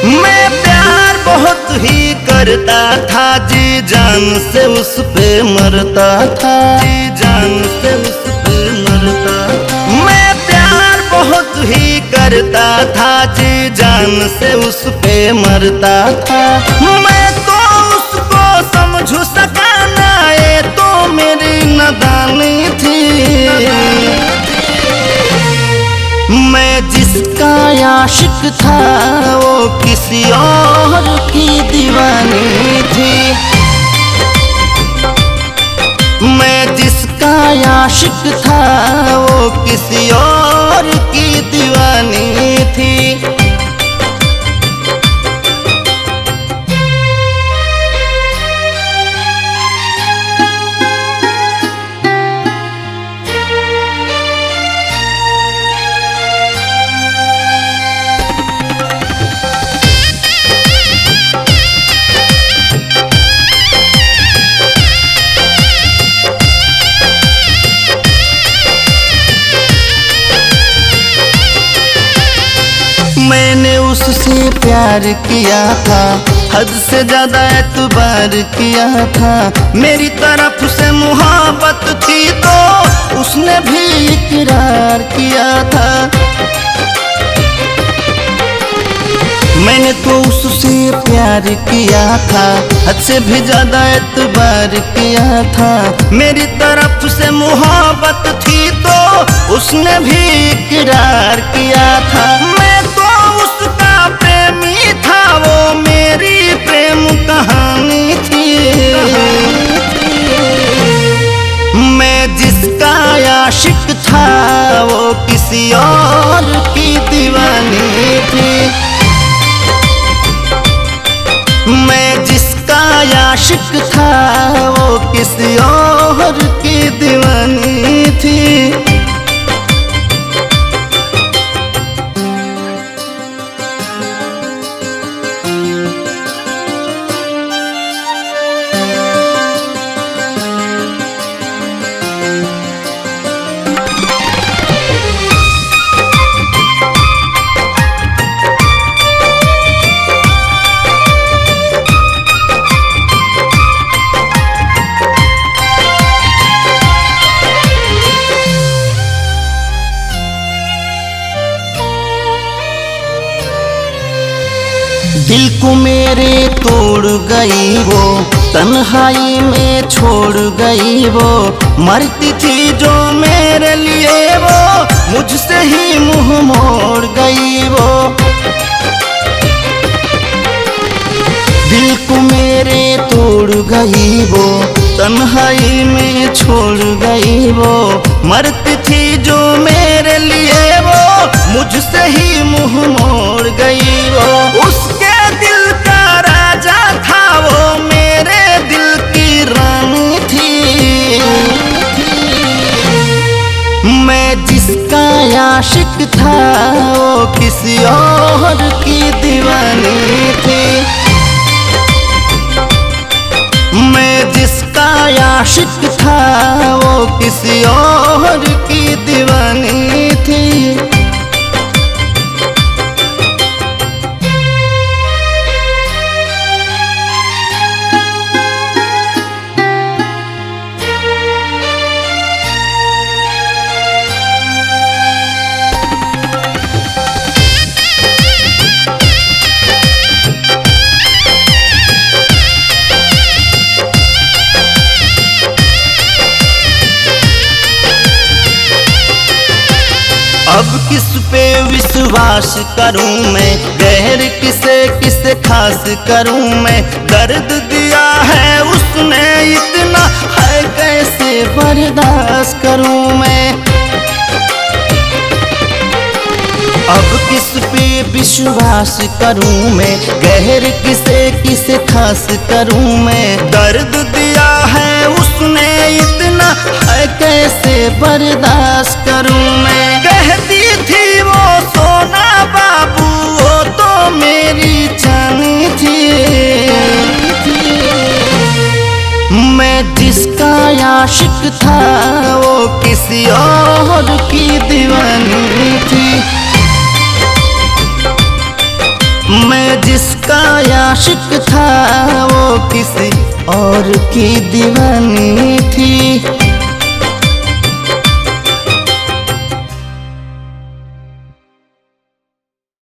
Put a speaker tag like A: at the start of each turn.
A: मैं प्यार बहुत ही करता था, जी जान से उस पे मरता था, जी जान से उस पे मरता था। मैं प्यार बहुत ही करता था, जी जान से उस पे मरता था। मैं तो उसको समझ सका ना, ये तो मेरी नादानी थी। मैं जिसका आशिक था वो किसी और की दीवानी थी। मैं जिसका आशिक था वो किसी और की दीवानी थी। मैंने उससे प्यार किया था, हद से ज्यादा एतबार किया था। मेरी तरफ से मोहब्बत थी तो उसने भी इकरार किया था। मैंने तो उससे प्यार किया था, हद से भी ज्यादा एतबार किया था। मेरी तरफ से मोहब्बत थी तो उसने भी इकरार किया था। मैं तो उसका प्रेमी था, वो मेरी प्रेम कहानी थी। मैं जिसका आशिक था वो किसी और की दीवानी थी। मैं जिसका आशिक था वो किसी और की दीवानी थी। दिल को मेरे तोड़ गई वो, तन्हाई में छोड़ गई वो। मरती थी जो मेरे लिए वो, मुझसे ही मुंह मोड़ गई वो। दिल को मेरे तोड़ गई वो, तन्हाई में छोड़ गई वो। मरती थी जो मेरे लिए वो, मुझसे ही मुंह मोड़ गई वो। उसके दिल का राजा था वो, मेरे दिल की रानी थी। मैं जिसका आशिक था वो किसी और की दीवानी थी। मैं जिसका आशिक था वो किसी और की दीवानी थी। अब किस पे विश्वास करूं मैं, गैर किसे खास करूं मैं। दर्द दिया है उसने इतना, है कैसे बर्दाश्त करूं मैं। अब किस पे विश्वास करूं मैं, गैर किसे खास करूं मैं। दर्द दिया है उसने इतना, है कैसे बर्दाश्त करूं मैं। कहती थी वो सोना बाबू, वो तो मेरी जानी थी। मैं जिसका आशिक था वो किसी और की दीवानी थी। मैं जिसका आशिक था वो किसी और की दीवानी थी।